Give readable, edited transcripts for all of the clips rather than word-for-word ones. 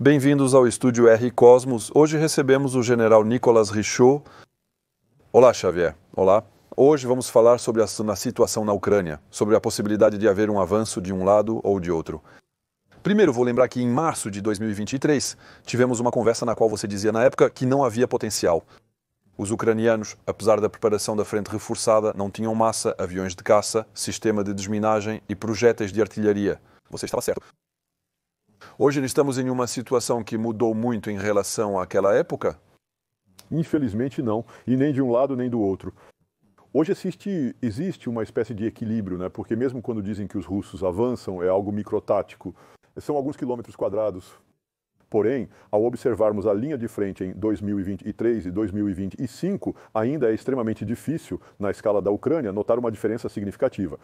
Bem-vindos ao estúdio R Cosmos. Hoje recebemos o general Nicolas Richaud. Olá, Xavier. Olá. Hoje vamos falar sobre a situação na Ucrânia, sobre a possibilidade de haver um avanço de um lado ou de outro. Primeiro, vou lembrar que em março de 2023, tivemos uma conversa na qual você dizia na época que não havia potencial. Os ucranianos, apesar da preparação da frente reforçada, não tinham massa, aviões de caça, sistema de desminagem e projéteis de artilharia. Você estava certo. Hoje estamos em uma situação que mudou muito em relação àquela época? Infelizmente não, e nem de um lado nem do outro. Hoje existe uma espécie de equilíbrio, né? Porque mesmo quando dizem que os russos avançam, é algo microtático, são alguns quilômetros quadrados. Porém, ao observarmos a linha de frente em 2023 e 2025, ainda é extremamente difícil, na escala da Ucrânia, notar uma diferença significativa.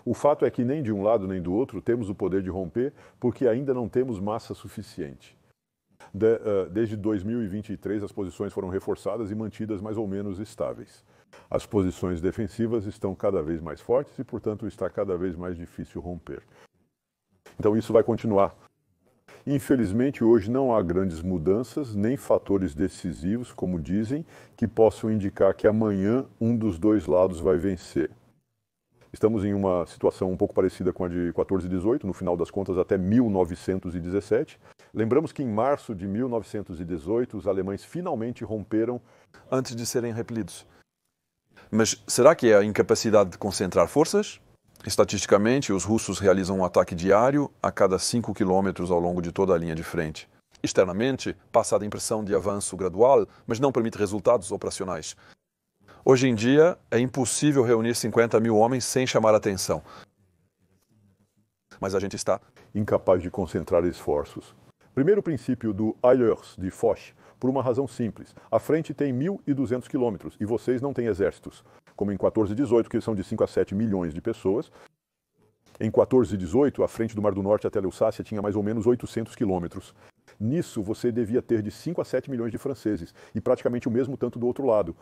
O fato é que nem de um lado nem do outro temos o poder de romper, porque ainda não temos massa suficiente. Desde 2023, as posições foram reforçadas e mantidas mais ou menos estáveis. As posições defensivas estão cada vez mais fortes e, portanto, está cada vez mais difícil romper. Então, isso vai continuar. Infelizmente, hoje não há grandes mudanças, nem fatores decisivos, como dizem, que possam indicar que amanhã um dos dois lados vai vencer. Estamos em uma situação um pouco parecida com a de 14 e 18, no final das contas até 1917. Lembramos que em março de 1918 os alemães finalmente romperam Antes de serem repelidos. Mas será que é a incapacidade de concentrar forças? Estatisticamente, os russos realizam um ataque diário a cada 5 quilômetros ao longo de toda a linha de frente. Externamente, passa a impressão de avanço gradual, mas não permite resultados operacionais. Hoje em dia, é impossível reunir 50 mil homens sem chamar atenção. Mas a gente está incapaz de concentrar esforços. Primeiro princípio do Ehlers de Foch, por uma razão simples. A frente tem 1.200 quilômetros e vocês não têm exércitos, como em 14 e 18, que são de 5 a 7 milhões de pessoas. Em 14 e 18, a frente do Mar do Norte até a Leusácia tinha mais ou menos 800 quilômetros. Nisso, você devia ter de 5 a 7 milhões de franceses, e praticamente o mesmo tanto do outro lado.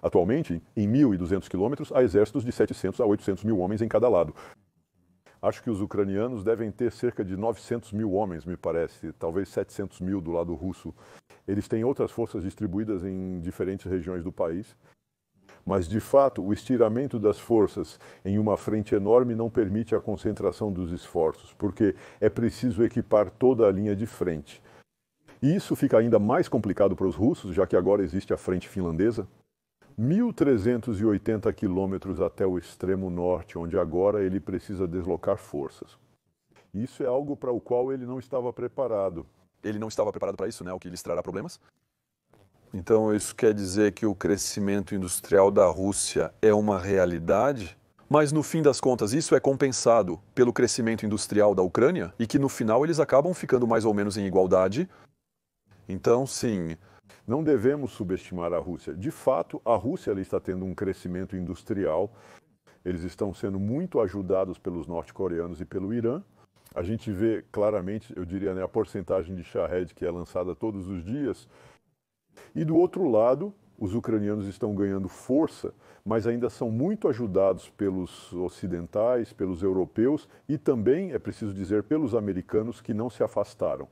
Atualmente, em 1.200 quilômetros, há exércitos de 700 a 800 mil homens em cada lado. Acho que os ucranianos devem ter cerca de 900 mil homens, me parece, talvez 700 mil do lado russo. Eles têm outras forças distribuídas em diferentes regiões do país. Mas, de fato, o estiramento das forças em uma frente enorme não permite a concentração dos esforços, porque é preciso equipar toda a linha de frente. E isso fica ainda mais complicado para os russos, já que agora existe a frente finlandesa. 1.380 quilômetros até o extremo norte, onde agora ele precisa deslocar forças. Isso é algo para o qual ele não estava preparado. Ele não estava preparado para isso, né? O que lhes trará problemas? Então, isso quer dizer que o crescimento industrial da Rússia é uma realidade? Mas, no fim das contas, isso é compensado pelo crescimento industrial da Ucrânia? E que, no final, eles acabam ficando mais ou menos em igualdade? Então, sim. Não devemos subestimar a Rússia. De fato, a Rússia está tendo um crescimento industrial. Eles estão sendo muito ajudados pelos norte-coreanos e pelo Irã. A gente vê claramente, eu diria, né, a porcentagem de Shahed que é lançada todos os dias. E do outro lado, os ucranianos estão ganhando força, mas ainda são muito ajudados pelos ocidentais, pelos europeus e também, é preciso dizer, pelos americanos que não se afastaram.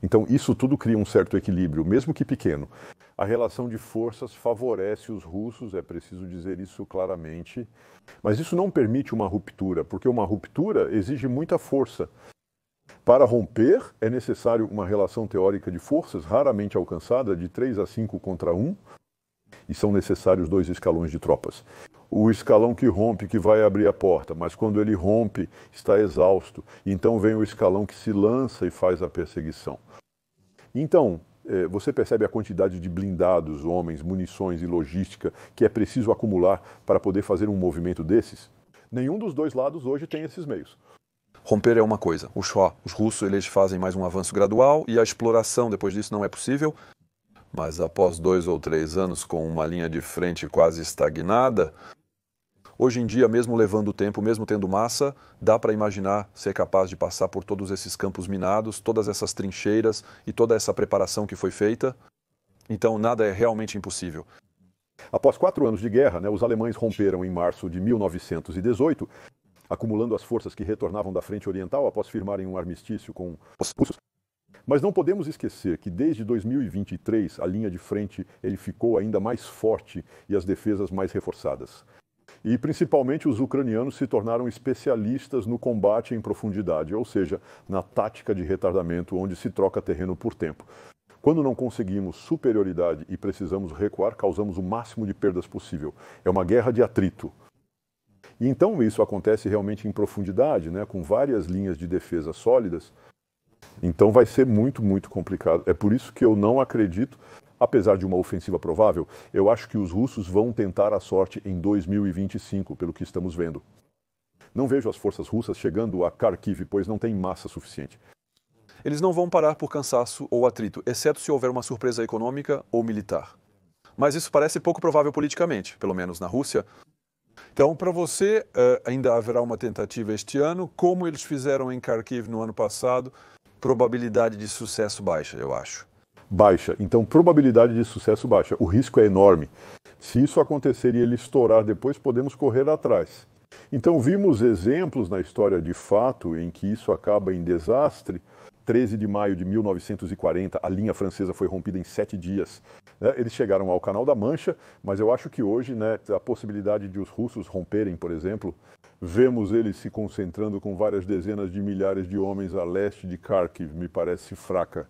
Então, isso tudo cria um certo equilíbrio, mesmo que pequeno. A relação de forças favorece os russos, é preciso dizer isso claramente. Mas isso não permite uma ruptura, porque uma ruptura exige muita força. Para romper, é necessário uma relação teórica de forças, raramente alcançada, de 3 a 5 contra 1, e são necessários 2 escalões de tropas. O escalão que rompe, que vai abrir a porta, mas quando ele rompe, está exausto. Então vem o escalão que se lança e faz a perseguição. Então, você percebe a quantidade de blindados, homens, munições e logística que é preciso acumular para poder fazer um movimento desses? Nenhum dos dois lados hoje tem esses meios. Romper é uma coisa. Os russos eles fazem mais um avanço gradual e a exploração depois disso não é possível. Mas após 2 ou 3 anos com uma linha de frente quase estagnada, hoje em dia, mesmo levando tempo, mesmo tendo massa, dá para imaginar ser capaz de passar por todos esses campos minados, todas essas trincheiras e toda essa preparação que foi feita. Então, nada é realmente impossível. Após 4 anos de guerra, os alemães romperam em março de 1918, acumulando as forças que retornavam da frente oriental após firmarem um armistício com os russos. Mas não podemos esquecer que desde 2023 a linha de frente ele ficou ainda mais forte e as defesas mais reforçadas. E principalmente os ucranianos se tornaram especialistas no combate em profundidade, ou seja, na tática de retardamento, onde se troca terreno por tempo. Quando não conseguimos superioridade e precisamos recuar, causamos o máximo de perdas possível. É uma guerra de atrito. E então isso acontece realmente em profundidade, né, com várias linhas de defesa sólidas. Então vai ser muito, muito complicado. É por isso que eu não acredito, apesar de uma ofensiva provável, eu acho que os russos vão tentar a sorte em 2025, pelo que estamos vendo. Não vejo as forças russas chegando a Kharkiv, pois não tem massa suficiente. Eles não vão parar por cansaço ou atrito, exceto se houver uma surpresa econômica ou militar. Mas isso parece pouco provável politicamente, pelo menos na Rússia. Então, para você, ainda haverá uma tentativa este ano, como eles fizeram em Kharkiv no ano passado, probabilidade de sucesso baixa, eu acho. Baixa. Então, probabilidade de sucesso baixa. O risco é enorme. Se isso acontecer e ele estourar depois, podemos correr atrás. Então, vimos exemplos na história de fato em que isso acaba em desastre. 13 de maio de 1940, a linha francesa foi rompida em 7 dias. Eles chegaram ao Canal da Mancha, mas eu acho que hoje, né, a possibilidade de os russos romperem, por exemplo, vemos eles se concentrando com várias dezenas de milhares de homens a leste de Kharkiv, me parece fraca.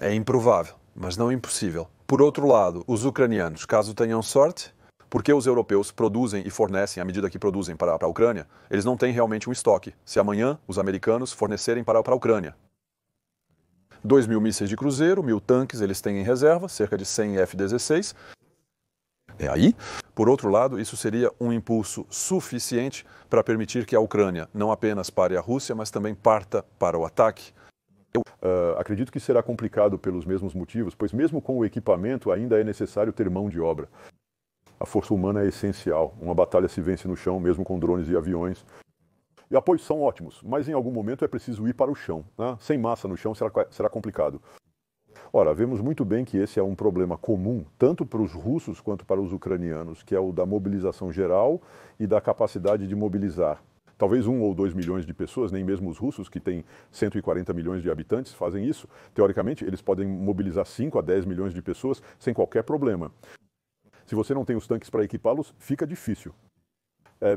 É improvável, mas não impossível. Por outro lado, os ucranianos, caso tenham sorte, porque os europeus produzem e fornecem à medida que produzem para a Ucrânia, eles não têm realmente um estoque. Se amanhã os americanos fornecerem para a Ucrânia 2.000 mísseis de cruzeiro, 1.000 tanques eles têm em reserva, cerca de 100 F-16. Por outro lado, isso seria um impulso suficiente para permitir que a Ucrânia não apenas pare a Rússia, mas também parta para o ataque. Acredito que será complicado pelos mesmos motivos, pois mesmo com o equipamento ainda é necessário ter mão de obra. A força humana é essencial. Uma batalha se vence no chão, mesmo com drones e aviões. E apoios são ótimos, mas em algum momento é preciso ir para o chão, né? Sem massa no chão será complicado. Ora, vemos muito bem que esse é um problema comum, tanto para os russos quanto para os ucranianos, que é o da mobilização geral e da capacidade de mobilizar. Talvez 1 ou 2 milhões de pessoas, nem mesmo os russos, que têm 140 milhões de habitantes, fazem isso. Teoricamente, eles podem mobilizar 5 a 10 milhões de pessoas sem qualquer problema. Se você não tem os tanques para equipá-los, fica difícil.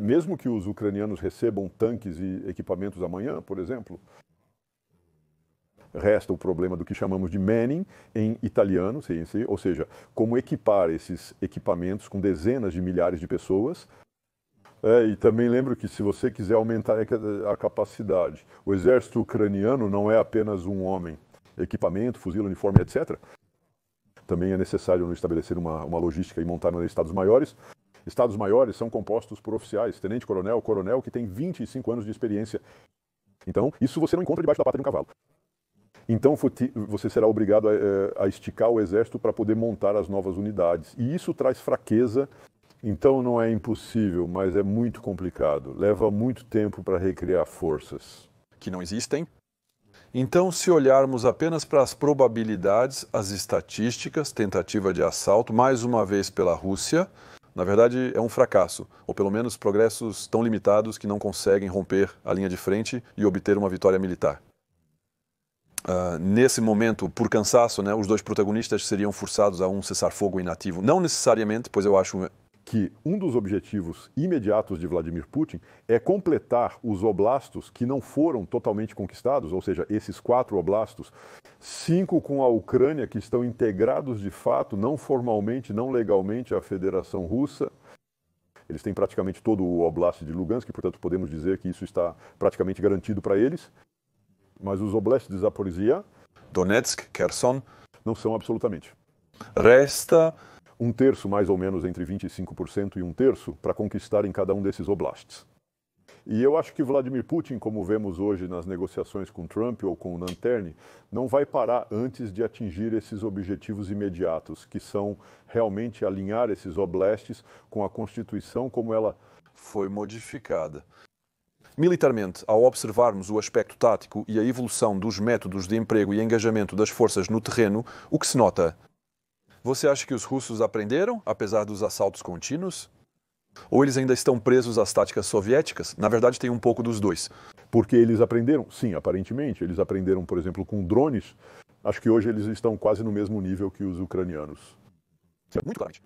Mesmo que os ucranianos recebam tanques e equipamentos amanhã, por exemplo, resta o problema do que chamamos de manning em italiano, ou seja, como equipar esses equipamentos com dezenas de milhares de pessoas. E também lembro que se você quiser aumentar a capacidade, o exército ucraniano não é apenas um homem. Equipamento, fuzil, uniforme, etc. Também é necessário estabelecer uma logística e montar estados maiores. Estados maiores são compostos por oficiais, tenente-coronel, coronel, que tem 25 anos de experiência. Então, isso você não encontra debaixo da pata de um cavalo. Então, você será obrigado a esticar o exército para poder montar as novas unidades. E isso traz fraqueza. Então, não é impossível, mas é muito complicado. Leva muito tempo para recriar forças. Que não existem. Então, se olharmos apenas para as probabilidades, as estatísticas, tentativa de assalto, mais uma vez pela Rússia, na verdade é um fracasso, ou pelo menos progressos tão limitados que não conseguem romper a linha de frente e obter uma vitória militar. Nesse momento, por cansaço, né, os dois protagonistas seriam forçados a um cessar-fogo inativo. Não necessariamente, pois eu acho que um dos objetivos imediatos de Vladimir Putin é completar os oblastos que não foram totalmente conquistados, ou seja, esses 4 oblastos, 5 com a Ucrânia que estão integrados de fato, não formalmente, não legalmente à Federação Russa. Eles têm praticamente todo o oblast de Lugansk, portanto podemos dizer que isso está praticamente garantido para eles. Mas os oblasts de Zaporizhia, Donetsk, Kherson, não são absolutamente. Resta 1/3, mais ou menos, entre 25% e 1/3, para conquistar em cada um desses oblasts. E eu acho que Vladimir Putin, como vemos hoje nas negociações com Trump ou com Nanterny, não vai parar antes de atingir esses objetivos imediatos, que são realmente alinhar esses oblasts com a Constituição como ela foi modificada. Militarmente, ao observarmos o aspecto tático e a evolução dos métodos de emprego e engajamento das forças no terreno, o que se nota? Você acha que os russos aprenderam, apesar dos assaltos contínuos? Ou eles ainda estão presos às táticas soviéticas? Na verdade, tem um pouco dos dois. Porque eles aprenderam? Sim, aparentemente. Eles aprenderam, por exemplo, com drones. Acho que hoje eles estão quase no mesmo nível que os ucranianos. Muito claramente.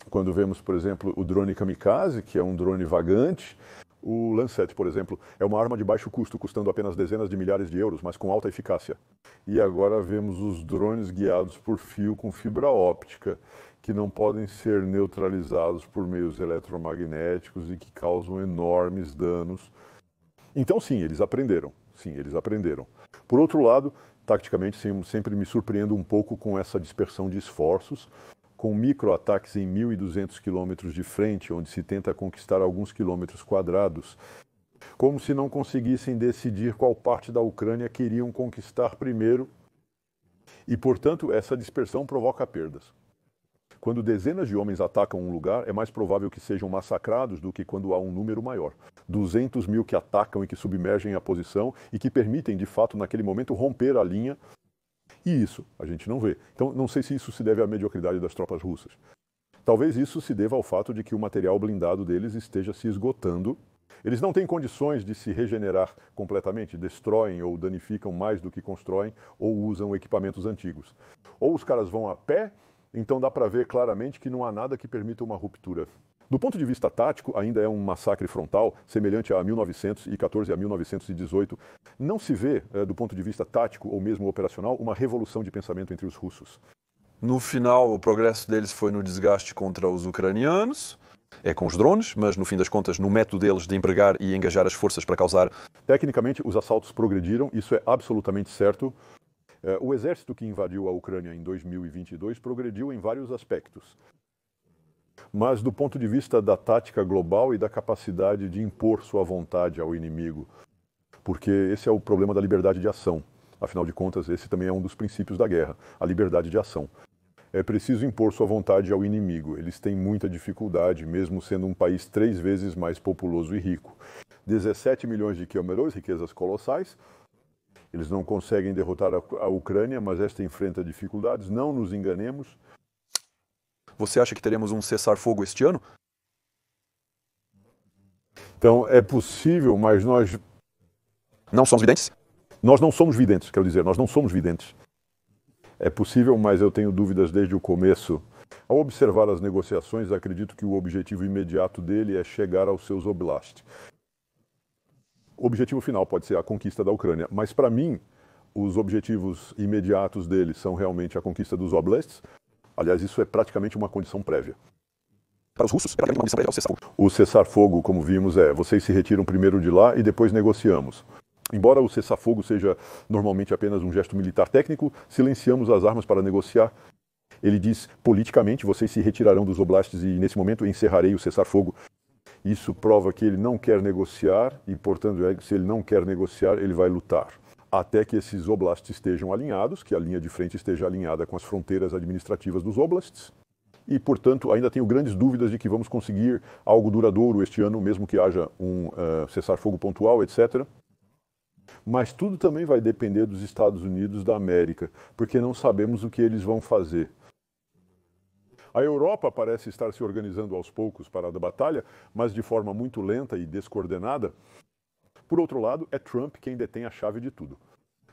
Quando vemos, por exemplo, o drone kamikaze, que é um drone vagante, o Lancet, por exemplo, é uma arma de baixo custo, custando apenas dezenas de milhares de euros, mas com alta eficácia. E agora vemos os drones guiados por fio com fibra óptica, que não podem ser neutralizados por meios eletromagnéticos e que causam enormes danos. Então, sim, eles aprenderam. Sim, eles aprenderam. Por outro lado, taticamente, sempre me surpreendo um pouco com essa dispersão de esforços, com microataques em 1.200 quilômetros de frente, onde se tenta conquistar alguns quilômetros quadrados, como se não conseguissem decidir qual parte da Ucrânia queriam conquistar primeiro, e, portanto, essa dispersão provoca perdas. Quando dezenas de homens atacam um lugar, é mais provável que sejam massacrados do que quando há um número maior. 200 mil que atacam e que submergem a posição e que permitem, de fato, naquele momento, romper a linha. E isso a gente não vê. Então, não sei se isso se deve à mediocridade das tropas russas. Talvez isso se deva ao fato de que o material blindado deles esteja se esgotando. Eles não têm condições de se regenerar completamente, destroem ou danificam mais do que constroem ou usam equipamentos antigos. Ou os caras vão a pé, então dá para ver claramente que não há nada que permita uma ruptura. Do ponto de vista tático, ainda é um massacre frontal, semelhante a 1914 e a 1918. Não se vê, do ponto de vista tático ou mesmo operacional, uma revolução de pensamento entre os russos. No final, o progresso deles foi no desgaste contra os ucranianos, com os drones, mas no fim das contas, no método deles de empregar e engajar as forças para causar... Tecnicamente, os assaltos progrediram, isso é absolutamente certo. O exército que invadiu a Ucrânia em 2022 progrediu em vários aspectos. Mas do ponto de vista da tática global e da capacidade de impor sua vontade ao inimigo, porque esse é o problema da liberdade de ação. Afinal de contas, esse também é um dos princípios da guerra, a liberdade de ação. É preciso impor sua vontade ao inimigo. Eles têm muita dificuldade, mesmo sendo um país 3 vezes mais populoso e rico. 17 milhões de quilômetros, riquezas colossais. Eles não conseguem derrotar a Ucrânia, mas esta enfrenta dificuldades. Não nos enganemos. Você acha que teremos um cessar-fogo este ano? Então, é possível, mas nós... Não somos videntes? Nós não somos videntes, quero dizer, nós não somos videntes. É possível, mas eu tenho dúvidas desde o começo. Ao observar as negociações, acredito que o objetivo imediato dele é chegar aos seus oblasts. O objetivo final pode ser a conquista da Ucrânia, mas para mim, os objetivos imediatos dele são realmente a conquista dos oblasts. Aliás, isso é praticamente uma condição prévia. Para os russos, é praticamente uma condição prévia ao cessar-fogo. O cessar-fogo, como vimos, vocês se retiram primeiro de lá e depois negociamos. Embora o cessar-fogo seja normalmente apenas um gesto militar técnico, silenciamos as armas para negociar. Ele diz, politicamente, vocês se retirarão dos oblasts e, nesse momento, encerrarei o cessar-fogo. Isso prova que ele não quer negociar e, portanto, se ele não quer negociar, ele vai lutar. Até que esses oblasts estejam alinhados, que a linha de frente esteja alinhada com as fronteiras administrativas dos oblasts. E, portanto, ainda tenho grandes dúvidas de que vamos conseguir algo duradouro este ano, mesmo que haja um cessar-fogo pontual, etc. Mas tudo também vai depender dos Estados Unidos da América, porque não sabemos o que eles vão fazer. A Europa parece estar se organizando aos poucos para a batalha, mas de forma muito lenta e descoordenada. Por outro lado, é Trump quem detém a chave de tudo.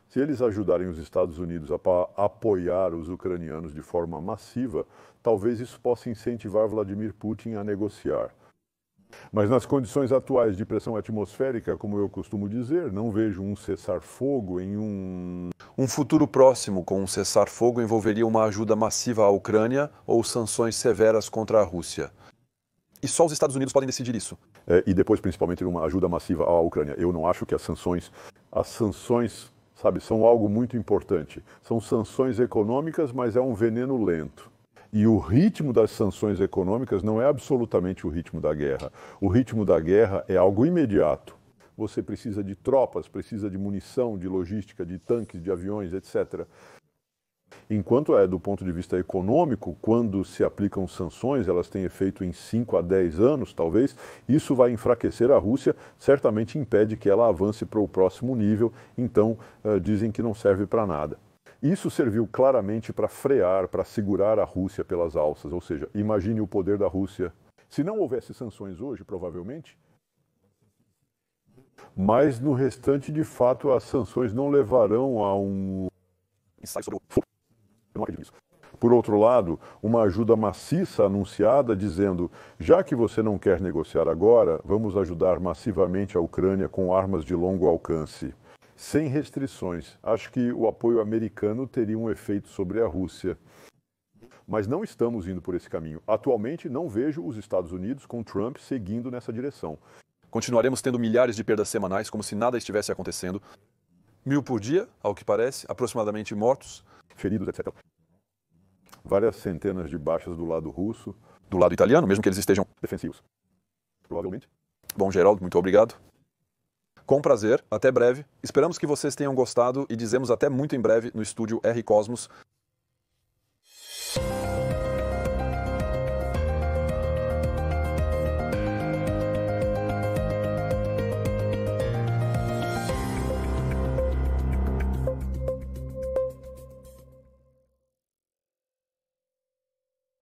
Se eles ajudarem os Estados Unidos a apoiar os ucranianos de forma massiva, talvez isso possa incentivar Vladimir Putin a negociar. Mas nas condições atuais de pressão atmosférica, como eu costumo dizer, não vejo um cessar-fogo em Um futuro próximo com um cessar-fogo envolveria uma ajuda massiva à Ucrânia ou sanções severas contra a Rússia. E só os Estados Unidos podem decidir isso. E depois, principalmente, uma ajuda massiva à Ucrânia. Eu não acho que as sanções, sabe, são algo muito importante. São sanções econômicas, mas é um veneno lento. E o ritmo das sanções econômicas não é absolutamente o ritmo da guerra. O ritmo da guerra é algo imediato. Você precisa de tropas, precisa de munição, de logística, de tanques, de aviões, etc. Enquanto do ponto de vista econômico, quando se aplicam sanções, elas têm efeito em 5 a 10 anos, talvez, isso vai enfraquecer a Rússia, certamente impede que ela avance para o próximo nível, então dizem que não serve para nada. Isso serviu claramente para frear, para segurar a Rússia pelas alças, ou seja, imagine o poder da Rússia. Se não houvesse sanções hoje, provavelmente, Mas no restante, de fato, as sanções não levarão a um ensaio sobre eu não acredito nisso. Por outro lado, uma ajuda maciça anunciada dizendo: já que você não quer negociar agora, vamos ajudar massivamente a Ucrânia com armas de longo alcance, sem restrições. Acho que o apoio americano teria um efeito sobre a Rússia. Mas não estamos indo por esse caminho. Atualmente, não vejo os Estados Unidos com Trump seguindo nessa direção. Continuaremos tendo milhares de perdas semanais, como se nada estivesse acontecendo. 1.000 por dia, ao que parece, aproximadamente mortos. Feridos, etc. Várias centenas de baixas do lado russo. Do lado italiano, mesmo que eles estejam defensivos. Provavelmente. Bom, Geraldo, muito obrigado. Com prazer, até breve. Esperamos que vocês tenham gostado e dizemos até muito em breve no estúdio R Cosmos.